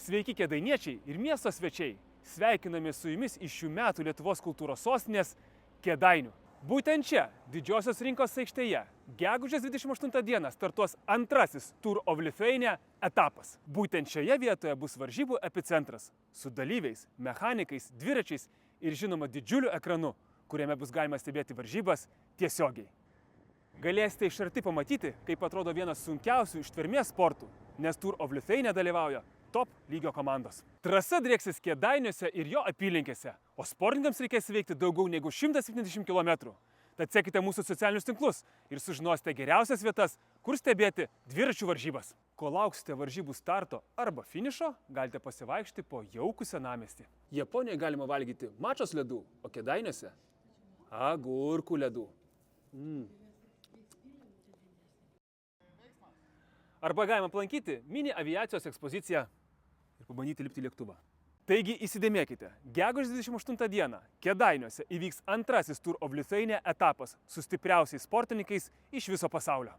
Sveiki kėdainiečiai ir miesto svečiai. Sveikiname su jumis iš šių metų Lietuvos kultūros sostinės Kėdainių. Būtent čia, Didžiosios rinkos aikštėje, gegužės 28 dieną startuos antrasis Tour of Lithuania etapas. Būtent šioje vietoje bus varžybų epicentras su dalyviais, mechanikais, dviračiais ir žinoma didžiuliu ekranu, kuriame bus galima stebėti varžybas tiesiogiai. Galėsite iš arti pamatyti, kaip atrodo vienas sunkiausių ištvermės sportų, nes Tour of Lithuania dalyvauja top lygio komandos. Trasa drieksis Kėdainiuose ir jo apylinkėse, o sportininkams reikės įveikti daugiau negu 170 km. Tad sekite mūsų socialinius tinklus ir sužinosite geriausias vietas, kur stebėti dviračių varžybas. Kol lauksite varžybų starto arba finišo, galite pasivaikščioti po jaukų senamiestį. Japonijoje galima valgyti mačos ledų, o Kėdainiuose agurkų ledų. Arba galima aplankyti mini aviacijos ekspoziciją ir pabandyti lipti į lėktuvą. Taigi įsidėmėkite, gegužės 28 dieną Kėdainiuose įvyks antrasis Tour of Lithuania etapas su stipriausiais sportininkais iš viso pasaulio.